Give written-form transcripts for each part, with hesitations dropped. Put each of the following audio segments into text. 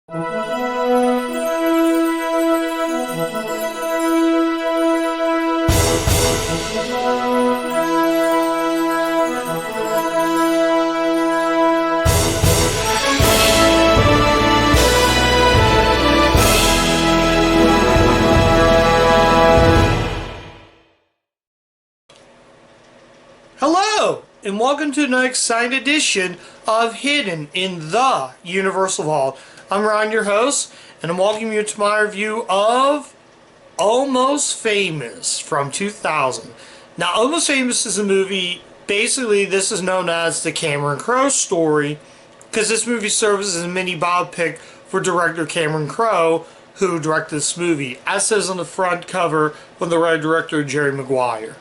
Hello, and welcome to the exciting edition of Hidden in the Universal Vault. I'm Ryan, your host, and I'm welcoming you to my review of Almost Famous from 2000. Now, Almost Famous is a movie, basically this is known as the Cameron Crowe story, because this movie serves as a mini biopic for director Cameron Crowe, who directed this movie, as says on the front cover from the writer-director Jerry Maguire.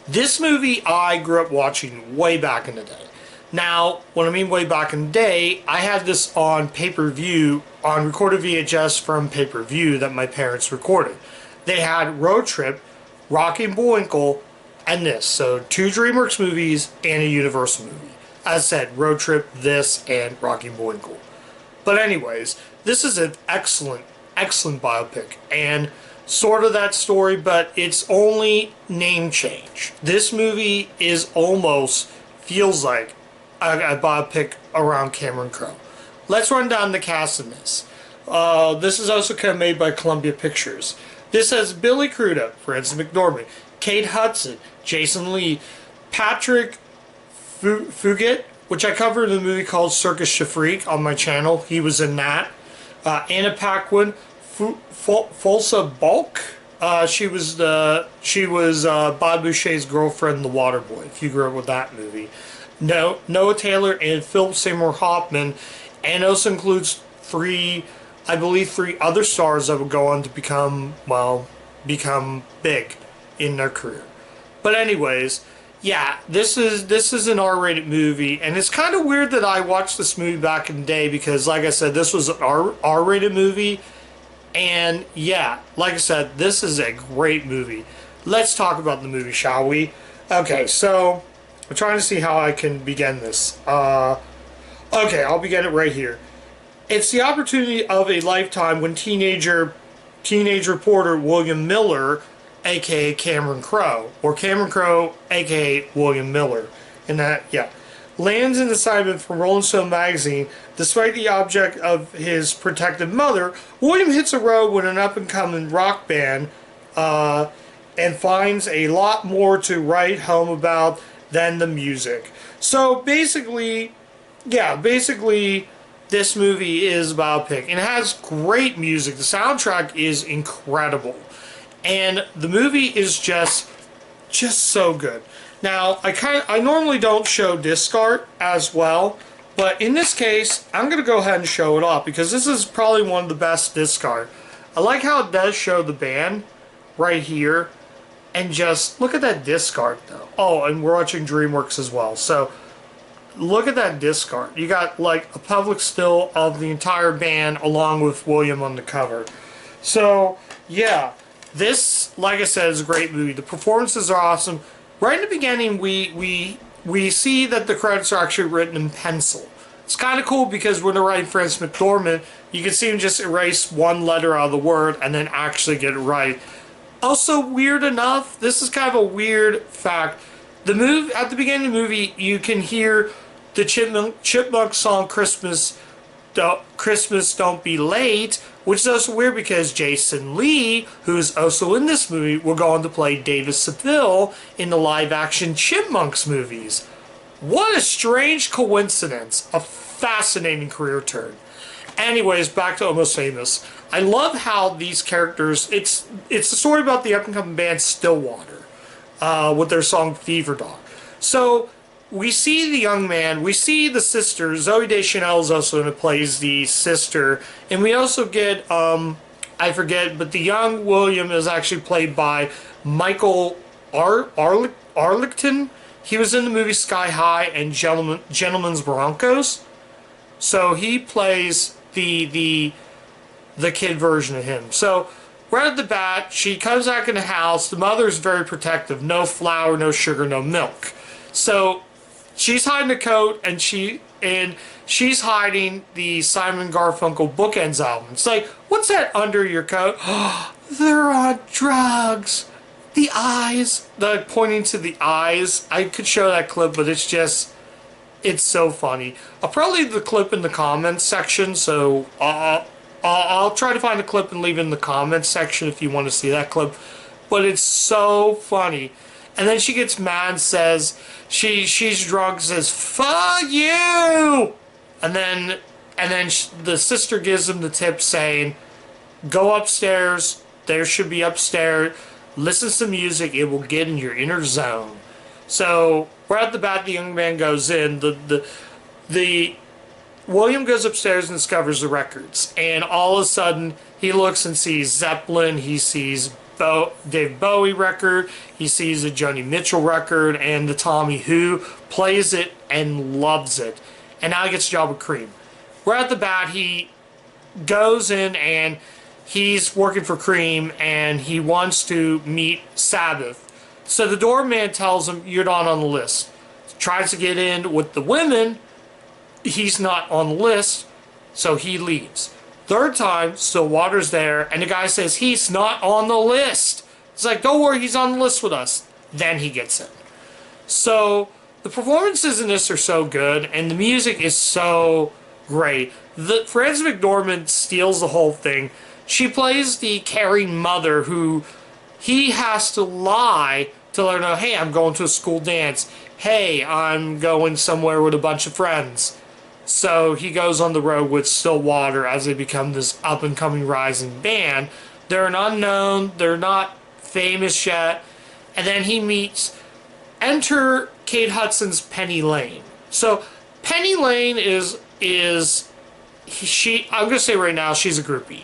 This movie I grew up watching way back in the day. Now, when I mean way back in the day, I had this on pay-per-view, on recorded VHS from pay-per-view that my parents recorded. They had Road Trip, Rocky and Bullwinkle, and this. So, 2 DreamWorks movies and a Universal movie. As I said, Road Trip, this, and Rocky and Bullwinkle. But anyways, this is an excellent biopic. And sort of that story, but it's only name change. This movie is almost feels like a biopic around Cameron Crowe. Let's run down the cast in this. This is also kind of made by Columbia Pictures. This has Billy Crudup, Frances McDormand, Kate Hudson, Jason Lee, Patrick Fugit, which I covered in a movie called Circus Shafreak on my channel. He was in that. Anna Paquin, Folsa Bulk. She was Bob Boucher's girlfriend in The Waterboy, if you grew up with that movie. Noah Taylor and Philip Seymour Hoffman, and also includes three other stars that would go on to become big in their career. But anyways, yeah, this is an R-rated movie, and it's kind of weird that I watched this movie back in the day because, like I said, this was an R-rated movie. And yeah, like I said, this is a great movie. Let's talk about the movie, shall we? Okay, so I'm trying to see how I can begin this. Okay, I'll begin it right here. It's the opportunity of a lifetime when teenage reporter William Miller, aka Cameron Crowe, or Cameron Crowe, aka William Miller, lands an assignment from Rolling Stone magazine. Despite the object of his protective mother, William hits a road with an up-and-coming rock band and finds a lot more to write home about than the music. So basically, this movie is a biopic, and it has great music. The soundtrack is incredible, and the movie is just so good. Now, I normally don't show disc art as well, but in this case, I'm going to go ahead and show it off because this is probably one of the best disc art. I like how it does show the band right here, and just look at that disc art though. Oh, and we're watching DreamWorks as well, so look at that disc art. You got like a public still of the entire band along with William on the cover. So, yeah, this, like I said, is a great movie. The performances are awesome. Right in the beginning, we see that the credits are actually written in pencil. It's kind of cool because when they're writing Frances McDormand, you can see him just erase one letter out of the word and then actually get it right. Also, weird enough, this is kind of a weird fact. At the beginning of the movie, you can hear the Chipmunk song Christmas Don't Be Late, which is also weird because Jason Lee, who's also in this movie, will go on to play David Seville in the live-action Chipmunks movies. What a strange coincidence. A fascinating career turn. Anyways, back to Almost Famous. I love how these characters... It's a story about the up-and-coming band Stillwater with their song Fever Dog. So we see the young man, we see the sister. Zooey Deschanel is also in it, plays the sister. And we also get, I forget, but the young William is actually played by Michael Arlington. He was in the movie Sky High and Gentleman's Broncos. So he plays the kid version of him. So right at the bat, she comes back in the house. The mother's very protective. No flour, no sugar, no milk. So she's hiding a coat, and she and she's hiding the Simon Garfunkel Bookends album. It's like, what's that under your coat? They're on drugs. The eyes. They're pointing to the eyes. I could show that clip, but it's just, it's so funny. I'll probably leave the clip in the comments section, so I'll try to find a clip and leave it in the comments section if you want to see that clip. But it's so funny. And then she gets mad and says, she's drunk, says, "Fuck you!" And then the sister gives him the tip saying, "Go upstairs. There should be upstairs. Listen to some music. It will get in your inner zone." So right at the bat, the young man goes in. The William goes upstairs and discovers the records, and all of a sudden he looks and sees Zeppelin. He sees Dave Bowie record. He sees a Joni Mitchell record and the Tommy Who. Plays it and loves it. And now he gets a job with Cream. Right at the bat, he goes in and he's working for Cream and he wants to meet Sabbath. So the doorman tells him, "You're not on the list." Tries to get in with the women. He's not on the list, so he leaves. Third time, Stillwater's there, and the guy says, "He's not on the list." It's like, "Don't worry, he's on the list with us." Then he gets in. So the performances in this are so good, and the music is so great. Frances McDormand steals the whole thing. She plays the caring mother who he has to lie to let her know, "Hey, I'm going to a school dance. Hey, I'm going somewhere with a bunch of friends." So he goes on the road with Stillwater as they become this up-and-coming rising band. They're an unknown. They're not famous yet. And then he meets... Enter Kate Hudson's Penny Lane. So Penny Lane is she... I'm going to say right now, she's a groupie.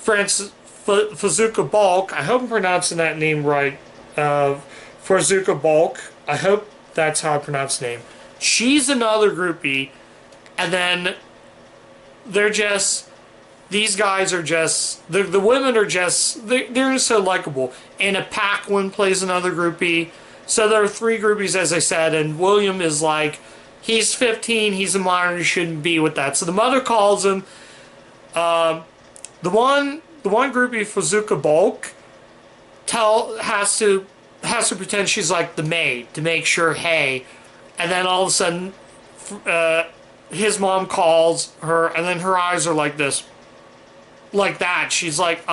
Faizuka Balk, I hope I'm pronouncing that name right. Faizuka Balk, I hope that's how I pronounce the name. She's another groupie. And then they're just, these guys are just, the women are just, they're so likable. Anna Paquin plays another groupie. So there are three groupies, as I said, and William is like, he's 15, he's a minor, he shouldn't be with that. So the mother calls him. The one groupie, Faizuka Balk, has to pretend she's like the maid to make sure, hey, and then all of a sudden, his mom calls her, and then her eyes are like this, like that. She's like,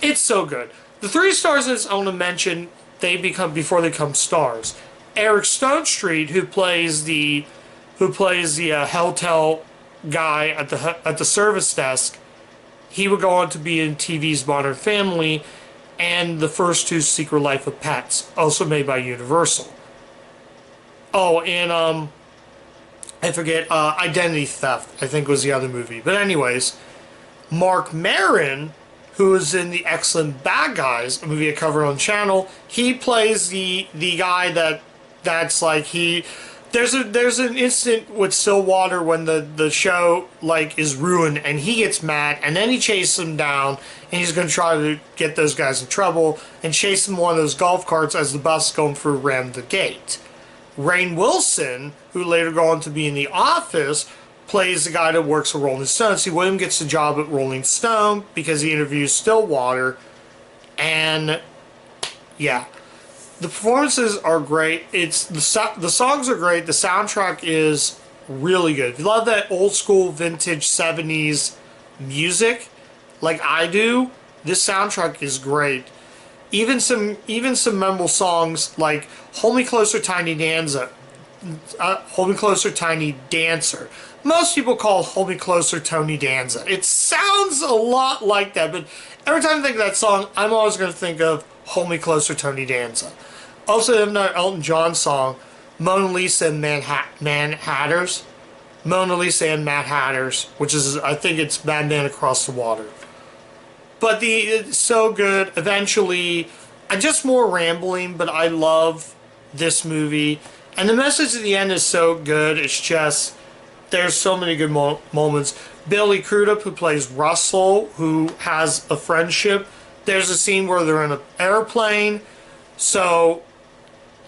it's so good. The three stars in this, I want to mention, before they become stars. Eric Stonestreet, who plays the hotel guy at the service desk, he would go on to be in TV's Modern Family and the first two Secret Life of Pets, also made by Universal. Oh, and I forget, Identity Theft, I think was the other movie. But anyways, Mark Maron, who is in the excellent Bad Guys, a movie I covered on the channel, he plays the guy that's like, there's an incident with Stillwater when the show like is ruined and he gets mad and then he chases them down and he's going to try to get those guys in trouble and chase them one of those golf carts as the bus is going through Ram the Gate. Rainn Wilson, who later go on to be in The Office, plays the guy that works for Rolling Stone. See, William gets the job at Rolling Stone because he interviews Stillwater, and yeah, the performances are great. The songs are great. The soundtrack is really good. If you love that old school vintage 70s music like I do, this soundtrack is great. Even some memorable songs like "Hold Me Closer, Tiny Dancer." "Hold Me Closer, Tiny Dancer." Most people call "Hold Me Closer" Tony Danza. It sounds a lot like that, but every time I think of that song, I'm always going to think of "Hold Me Closer, Tony Danza." Also, another Elton John song, "Mona Lisa and Mad Hatters." Mona Lisa and Mad Hatters, which is, I think it's Madman Across the Water. But it's so good. Eventually, I'm just more rambling, but I love this movie. And the message at the end is so good. It's just, there's so many good moments. Billy Crudup, who plays Russell, who has a friendship. There's a scene where they're in an airplane. So,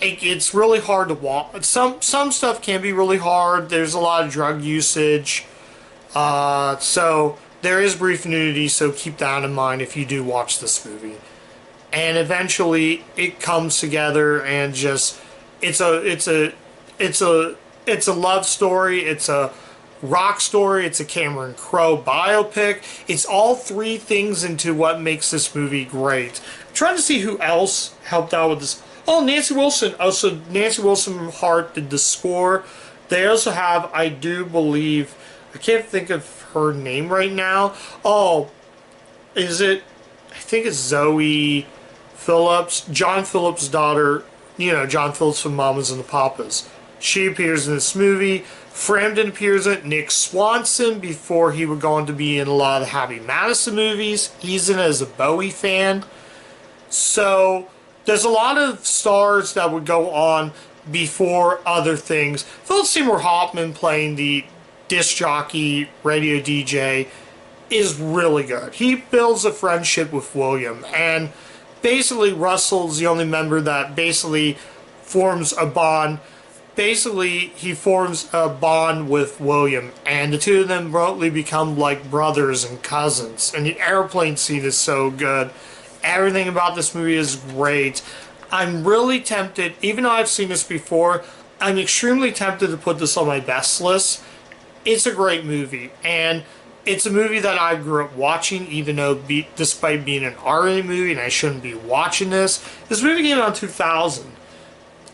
it's really hard to watch. Some stuff can be really hard. There's a lot of drug usage. So there is brief nudity, so keep that in mind if you do watch this movie. And eventually it comes together and just it's a love story, it's a rock story, it's a Cameron Crowe biopic. It's all three things into what makes this movie great. I'm trying to see who else helped out with this. Oh, Nancy Wilson. Oh, so Nancy Wilson from Heart did the score. They also have, I do believe, I can't think of her name right now. Oh, is it? I think it's Zoe Phillips, John Phillips' daughter. You know, John Phillips from Mamas and the Papas. She appears in this movie. Frampton appears in it. Nick Swanson, before he would go on to be in a lot of the Happy Madison movies. He's in it as a Bowie fan. So there's a lot of stars that would go on before other things. Philip Seymour Hoffman playing the disc jockey, radio DJ, is really good. He builds a friendship with William, and basically Russell's the only member that basically forms a bond. Basically, he forms a bond with William, and the two of them remotely become like brothers and cousins. And the airplane scene is so good. Everything about this movie is great. I'm really tempted, even though I've seen this before, I'm extremely tempted to put this on my best list. It's a great movie, and it's a movie that I grew up watching, even though despite being an R-rated movie and I shouldn't be watching this. This movie came out in 2000.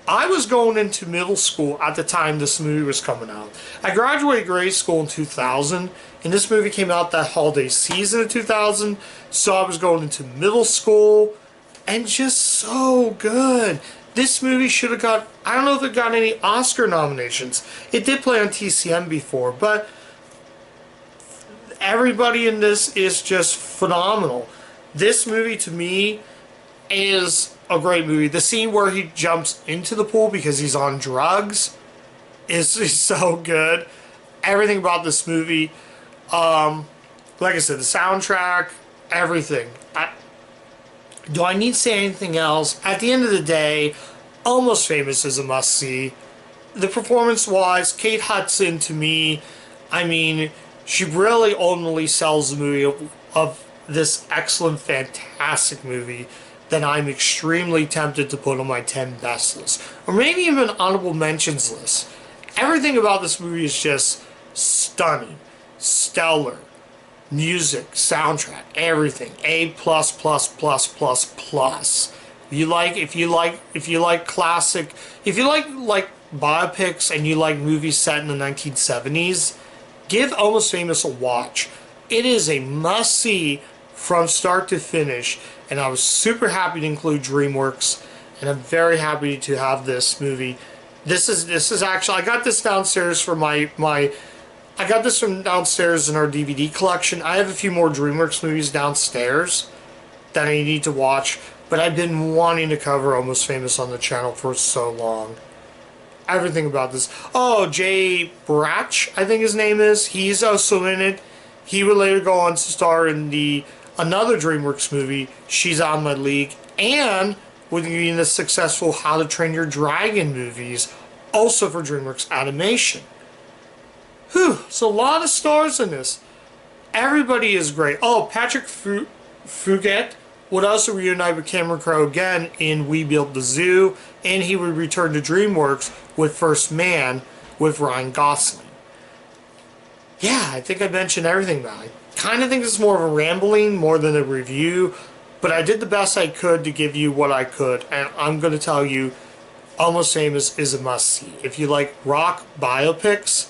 I was going into middle school at the time this movie was coming out. I graduated grade school in 2000, and this movie came out that holiday season of 2000, so I was going into middle school, and just so good. This movie should have got, I don't know if it got any Oscar nominations. It did play on TCM before, but everybody in this is just phenomenal. This movie, to me, is a great movie. The scene where he jumps into the pool because he's on drugs is so good. Everything about this movie, like I said, the soundtrack, everything. Do I need to say anything else? At the end of the day, Almost Famous is a must-see. The performance-wise, Kate Hudson, to me, I mean, she really ultimately sells the movie of this excellent, fantastic movie that I'm extremely tempted to put on my 10 best list. Or maybe even an honorable mentions list. Everything about this movie is just stunning, stellar. Music, soundtrack, everything. A plus plus plus plus plus. If you like classic, if you like biopics and you like movies set in the 1970s, give Almost Famous a watch. It is a must-see from start to finish, and I was super happy to include DreamWorks, and I'm very happy to have this movie. This is actually, I got this downstairs for I got this from downstairs in our DVD collection. I have a few more DreamWorks movies downstairs that I need to watch, but I've been wanting to cover Almost Famous on the channel for so long. Everything about this. Oh, Jay Brach, I think his name is. He's also in it. He would later go on to star in another DreamWorks movie, She's On My League, and would be in the successful How to Train Your Dragon movies, also for DreamWorks Animation. Whew, so a lot of stars in this. Everybody is great. Oh, Patrick Fugit would also reunite with Cameron Crowe again in We Built the Zoo, and he would return to DreamWorks with First Man with Ryan Gosling. Yeah, I think I mentioned everything about it. I kind of think it's more of a rambling more than a review, but I did the best I could to give you what I could, and I'm going to tell you, Almost Famous is a must-see. If you like rock biopics,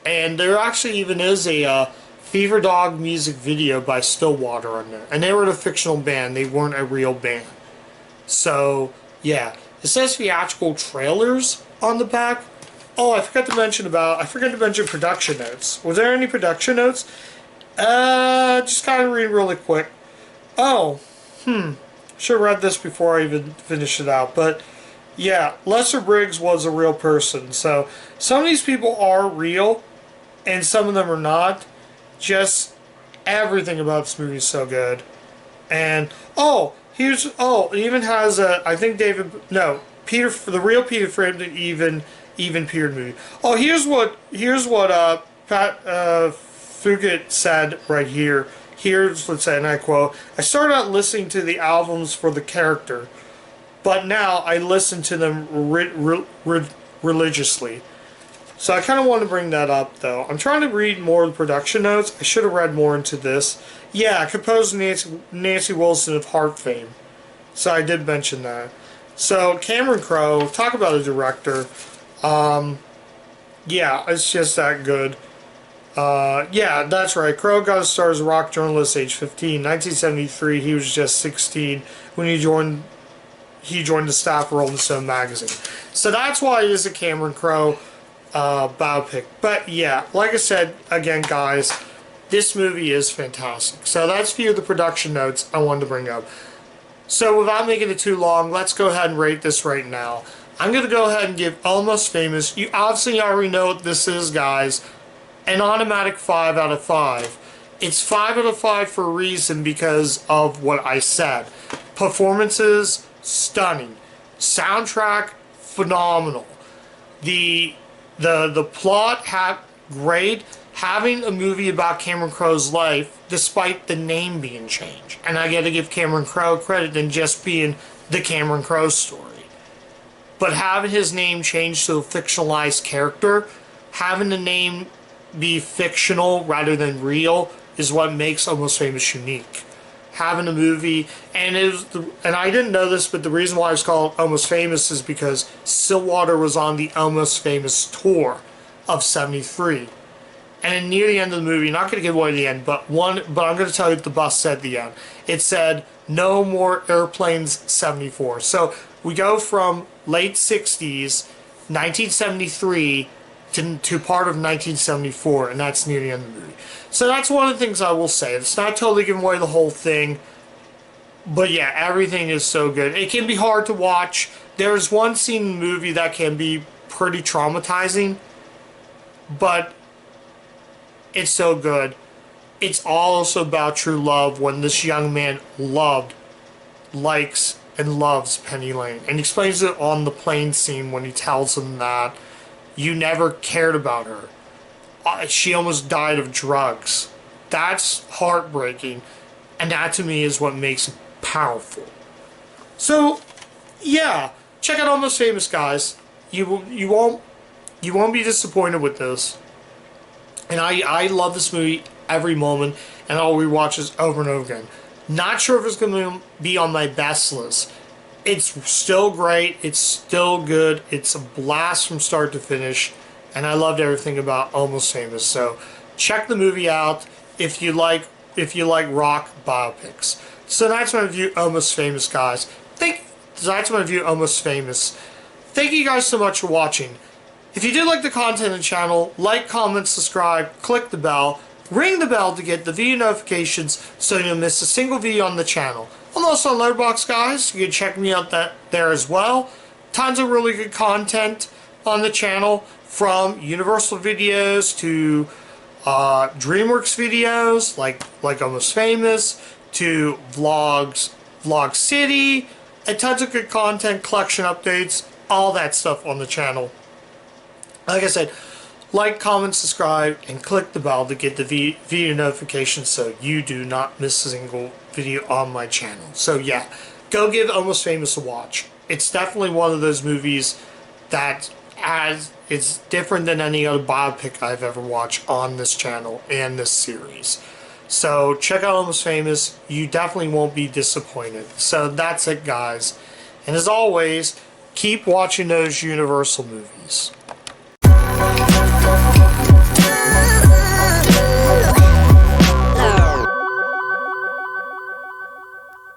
and there actually even is a Fever Dog music video by Stillwater on there. And they were a fictional band. They weren't a real band. So, yeah. It says theatrical trailers on the back. Oh, I forgot to mention production notes. Was there any production notes? Just kind of read really quick. Oh, should have read this before I even finished it out. But, yeah, Lester Briggs was a real person. So, some of these people are real, and some of them are not. Just everything about this movie is so good. And, it even has I think the real Peter Frampton even Peter movie. Oh, here's what Pat Fugit said right here. Here's, let's say, and I quote, "I started out listening to the albums for the character, but now I listen to them religiously." So I kind of want to bring that up, though. I'm trying to read more of the production notes. I should have read more into this. Yeah, composed Nancy Wilson of Heart fame. So I did mention that. So Cameron Crowe, talk about a director. Yeah, it's just that good. Yeah, that's right. Crowe got his start as a rock journalist age 15. 1973, he was just 16 when he joined the staff of Rolling Stone magazine. So that's why it is a Cameron Crowe biopic. But yeah, like I said, again, guys, this movie is fantastic. So that's a few of the production notes I wanted to bring up. So without making it too long, let's go ahead and rate this right now. I'm going to go ahead and give Almost Famous, you obviously already know what this is, guys, an automatic 5 out of 5. It's 5 out of 5 for a reason, because of what I said. Performances, stunning. Soundtrack, phenomenal. The plot, great. Having a movie about Cameron Crowe's life, despite the name being changed. And I gotta give Cameron Crowe credit than just being the Cameron Crowe story. But having his name changed to a fictionalized character, having the name be fictional rather than real, is what makes Almost Famous unique. Having a movie, and I didn't know this, but the reason why it's called Almost Famous is because Stillwater was on the Almost Famous tour of '73. And near the end of the movie, not going to give away the end, but I'm going to tell you what the bus said at the end. It said, "No more airplanes 74." So we go from late 60s, 1973, to part of 1974, and that's near the end of the movie. So that's one of the things I will say. It's not totally giving away the whole thing, but yeah, everything is so good. It can be hard to watch. There's one scene in the movie that can be pretty traumatizing, but it's so good. It's also about true love, when this young man likes and loves Penny Lane. And he explains it on the plane scene when he tells him that you never cared about her. She almost died of drugs. That's heartbreaking. And that to me is what makes it powerful. So, yeah, check out Almost Famous, guys. You won't be disappointed with this. And I love this movie every moment, and I'll rewatch this over and over again. Not sure if it's going to be on my best list. It's still great. It's still good. It's a blast from start to finish, and I loved everything about Almost Famous. So check the movie out if you like rock biopics. So that's my review, Almost Famous, guys. That's my review, Almost Famous. Thank you guys so much for watching. If you did like the content of the channel, like, comment, subscribe, click the bell, ring the bell to get the video notifications so you don't miss a single video on the channel. I'm also on Letterboxd, guys. You can check me out there as well. Tons of really good content on the channel, from Universal videos to DreamWorks videos, like Almost Famous, to vlogs, Vlog City, and tons of good content, collection updates, all that stuff on the channel. Like I said, like, comment, subscribe, and click the bell to get the video notifications so you do not miss a single video on my channel. So yeah, go give Almost Famous a watch. It's definitely one of those movies that it's different than any other biopic I've ever watched on this channel and this series. So check out Almost Famous. You definitely won't be disappointed. So that's it, guys. And as always, keep watching those Universal movies.